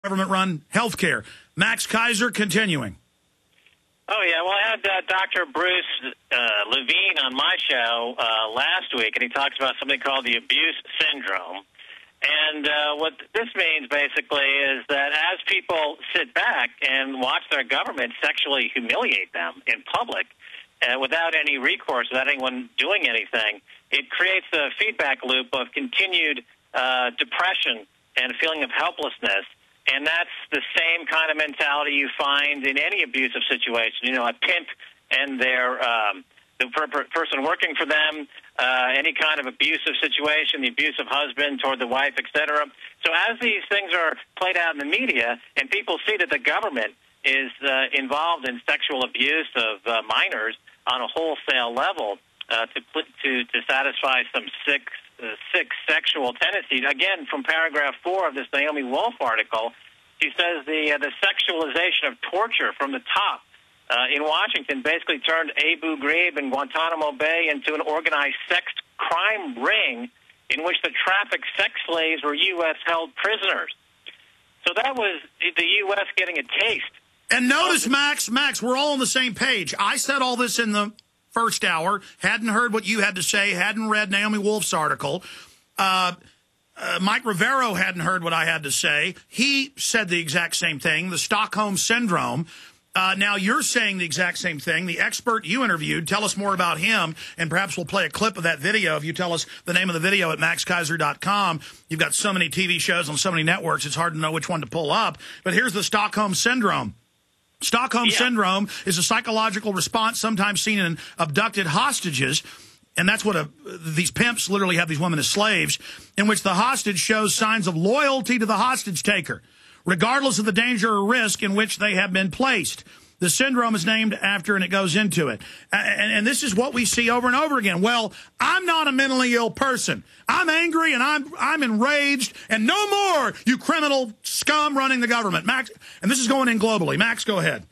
government-run health care. Max Keiser continuing. Oh, yeah. Well, I had Dr. Bruce Levine on my show last week, and he talks about something called the abuse syndrome. And what this means, basically, is that as people sit back and watch their government sexually humiliate them in public without any recourse, without anyone doing anything, it creates a feedback loop of continued depression and a feeling of helplessness. And that's the same kind of mentality you find in any abusive situation. You know, a pimp and the person working for them, any kind of abusive situation, the abusive husband toward the wife, etc. So as these things are played out in the media and people see that the government is involved in sexual abuse of minors on a wholesale level to satisfy some sick sexual tendencies. Again, from paragraph 4 of this Naomi Wolf article, she says the sexualization of torture from the top in Washington basically turned Abu Ghraib and Guantanamo Bay into an organized sex crime ring in which the trafficked sex slaves were U.S.-held prisoners. So that was the U.S. getting a taste. And notice, Max, we're all on the same page. I said all this in the first hour, hadn't heard what you had to say, hadn't read Naomi Wolf's article. Mike Rivero hadn't heard what I had to say. He said the exact same thing, the Stockholm Syndrome. Now you're saying the exact same thing. The expert you interviewed, tell us more about him, and perhaps we'll play a clip of that video if you tell us the name of the video at maxkeiser.com. You've got so many TV shows on so many networks, it's hard to know which one to pull up. But here's the Stockholm Syndrome. Stockholm Syndrome is a psychological response sometimes seen in abducted hostages, and that's what these pimps literally have these women as slaves, in which the hostage shows signs of loyalty to the hostage taker, regardless of the danger or risk in which they have been placed. The syndrome is named after, and it goes into it. And this is what we see over and over again. Well, I'm not a mentally ill person. I'm angry and I'm enraged, and no more, you criminal scum running the government. Max, and this is going in globally. Max, go ahead.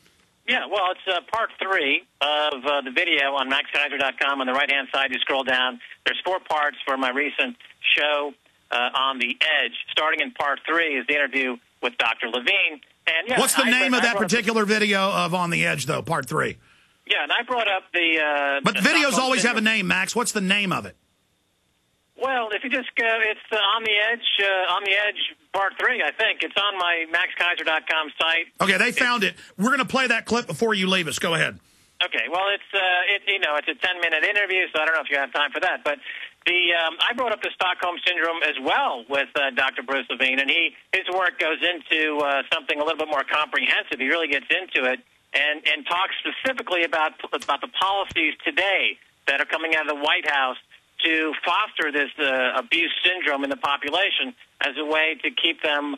Yeah, well, it's part 3 of the video on maxkeiser.com. On the right-hand side, you scroll down. There's 4 parts for my recent show On the Edge. Starting in part 3 is the interview with Dr. Levine. And yeah, what's the name of that particular video of On the Edge, though, part 3? Yeah, and I brought up the... but videos always have a name, Max. What's the name of it? Well, if you just go, it's On the Edge part 3, I think. It's on my maxkeiser.com site. Okay, they found it. We're going to play that clip before you leave us. Go ahead. Okay, well, it's a 10-minute interview, so I don't know if you have time for that. But I brought up the Stockholm Syndrome as well with Dr. Bruce Levine, and his work goes into something a little bit more comprehensive. He really gets into it and talks specifically about the policies today that are coming out of the White House to foster this abuse syndrome in the population as a way to keep them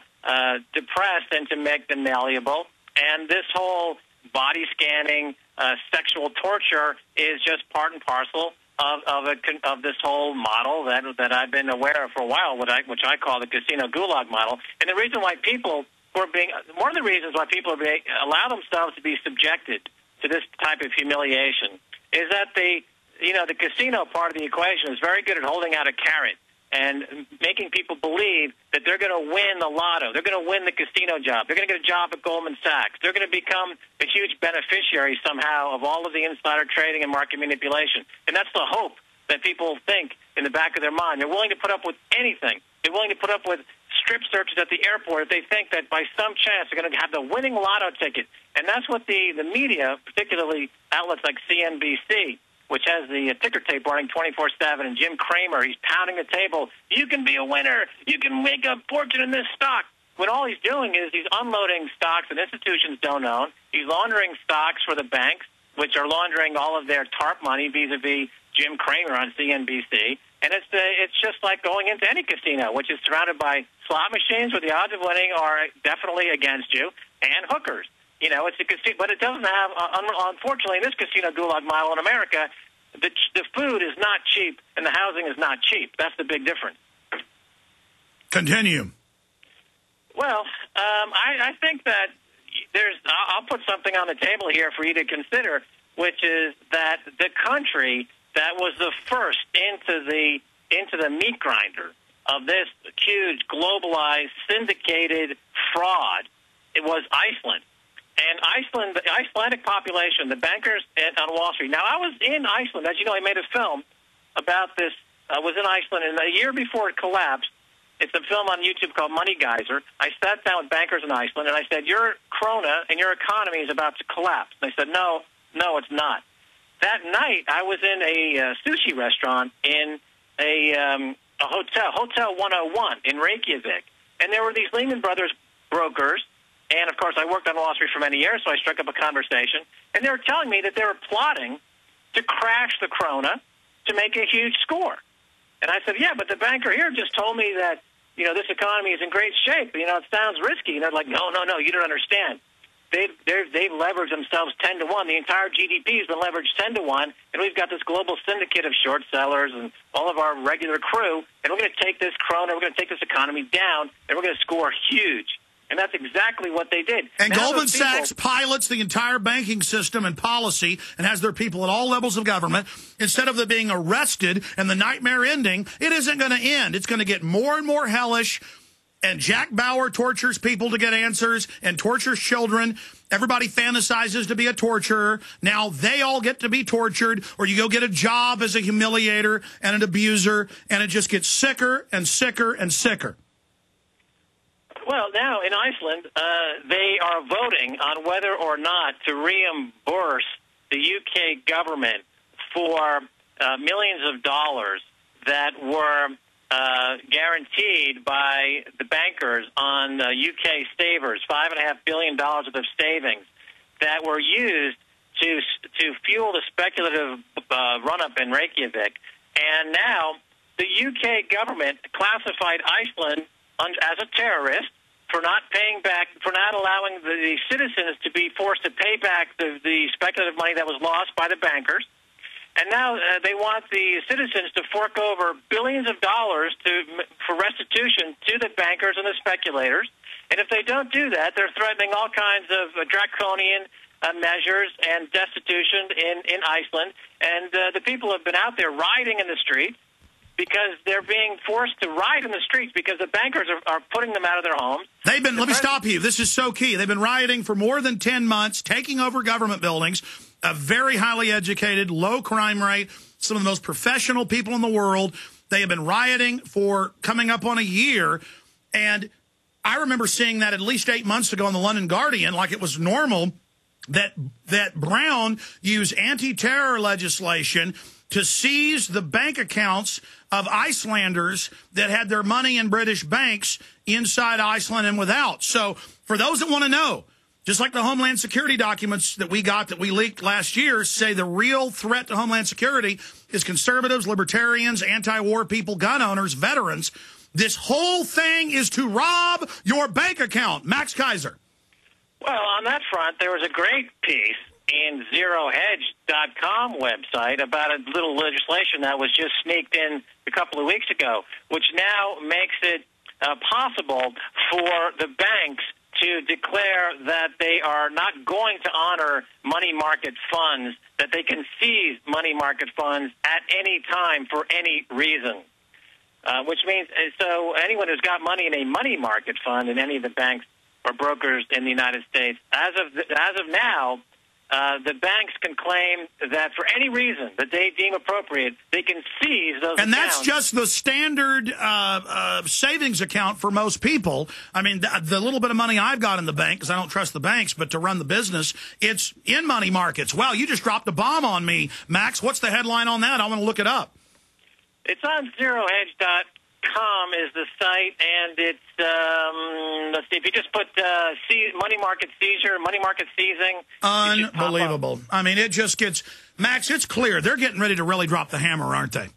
depressed and to make them malleable. And this whole body scanning, sexual torture is just part and parcel of this whole model that I've been aware of for a while, which I call the casino gulag model. And the reason why people one of the reasons why people allow themselves to be subjected to this type of humiliation is that the casino part of the equation is very good at holding out a carrot and making people believe that they're going to win the lotto. They're going to win the casino job. They're going to get a job at Goldman Sachs. They're going to become a huge beneficiary somehow of all of the insider trading and market manipulation. And that's the hope that people think in the back of their mind. They're willing to put up with anything. They're willing to put up with strip searches at the airport if they think that by some chance they're going to have the winning lotto ticket. And that's what the media, particularly outlets like CNBC, which has the ticker tape running 24/7, and Jim Cramer, he's pounding the table. You can be a winner. You can make a fortune in this stock. When all he's doing is he's unloading stocks that institutions don't own. He's laundering stocks for the banks, which are laundering all of their TARP money vis-a-vis Jim Cramer on CNBC. And it's just like going into any casino, which is surrounded by slot machines where the odds of winning are definitely against you, and hookers. You know, it's a casino, but it doesn't have, unfortunately, in this casino gulag model in America, the food is not cheap and the housing is not cheap. That's the big difference. Continue. Well, I think that I'll put something on the table here for you to consider, which is that the country that was the first into the meat grinder of this huge, globalized, syndicated fraud, it was Iceland. And Iceland, the Icelandic population, the bankers on Wall Street. Now, I was in Iceland. As you know, I made a film about this. I was in Iceland, and a year before it collapsed, it's a film on YouTube called Money Keiser. I sat down with bankers in Iceland, and I said, your krona and your economy is about to collapse. And they said, no, it's not. That night, I was in a sushi restaurant in a Hotel 101 in Reykjavik, and there were these Lehman Brothers brokers. And, of course, I worked on Wall Street for many years, so I struck up a conversation. And they were telling me that they were plotting to crash the krona to make a huge score. And I said, yeah, but the banker here just told me that, this economy is in great shape. It sounds risky. And they're like, no, you don't understand. They've leveraged themselves 10 to 1. The entire GDP has been leveraged 10 to 1. And we've got this global syndicate of short sellers and all of our regular crew. And we're going to take this krona, we're going to take this economy down, and we're going to score huge. And that's exactly what they did. And now Goldman Sachs pilots the entire banking system and policy and has their people at all levels of government. Instead of them being arrested and the nightmare ending, it isn't going to end. It's going to get more and more hellish. And Jack Bauer tortures people to get answers and tortures children. Everybody fantasizes to be a torturer. Now they all get to be tortured, or you go get a job as a humiliator and an abuser, and it just gets sicker and sicker and sicker. Well, now in Iceland, they are voting on whether or not to reimburse the UK government for millions of dollars that were guaranteed by the bankers on UK savers, $5.5 billion worth of savings that were used to fuel the speculative run-up in Reykjavik. And now the UK government classified Iceland as a terrorist for not paying back, for not allowing the citizens to be forced to pay back the speculative money that was lost by the bankers. And now they want the citizens to fork over billions of dollars for restitution to the bankers and the speculators. And if they don't do that, they're threatening all kinds of draconian measures and destitution in Iceland. And the people have been out there rioting in the streets because they're being forced to ride in the streets because the bankers are putting them out of their homes. Let me stop you. This is so key. They've been rioting for more than 10 months, taking over government buildings, a very highly educated, low crime rate, some of the most professional people in the world. They have been rioting for coming up on a year. And I remember seeing that at least 8 months ago in the London Guardian, like it was normal that Brown used anti-terror legislation to seize the bank accounts of Icelanders that had their money in British banks inside Iceland and without. So for those that want to know, just like the Homeland Security documents that we leaked last year say the real threat to Homeland Security is conservatives, libertarians, anti-war people, gun owners, veterans. This whole thing is to rob your bank account. Max Keiser. Well, on that front, there was a great piece in zerohedge.com website about a little legislation that was just sneaked in a couple of weeks ago, which now makes it possible for the banks to declare that they are not going to honor money market funds, that they can seize money market funds at any time for any reason. Which means, so anyone who's got money in a money market fund in any of the banks or brokers in the United States, as of now, the banks can claim that for any reason that they deem appropriate, they can seize those and accounts. That's just the standard savings account for most people. I mean, the little bit of money I've got in the bank, because I don't trust the banks, but to run the business, it's in money markets. Wow, you just dropped a bomb on me, Max. What's the headline on that? I want to look it up. It's on zerohedge.com is the site, and it's, let's see, if you just put money market seizure, money market seizing. Unbelievable. I mean, it just gets, Max, it's clear. They're getting ready to really drop the hammer, aren't they?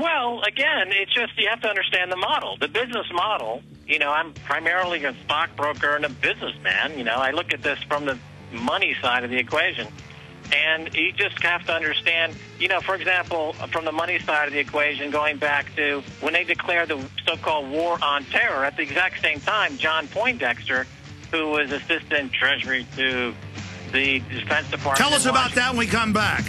Well, again, it's just you have to understand the model. The business model, I'm primarily a stockbroker and a businessman. I look at this from the money side of the equation. And you just have to understand, for example, from the money side of the equation, going back to when they declared the so-called war on terror, at the exact same time, John Poindexter, who was Assistant Treasury to the Defense Department. Tell us about that when we come back.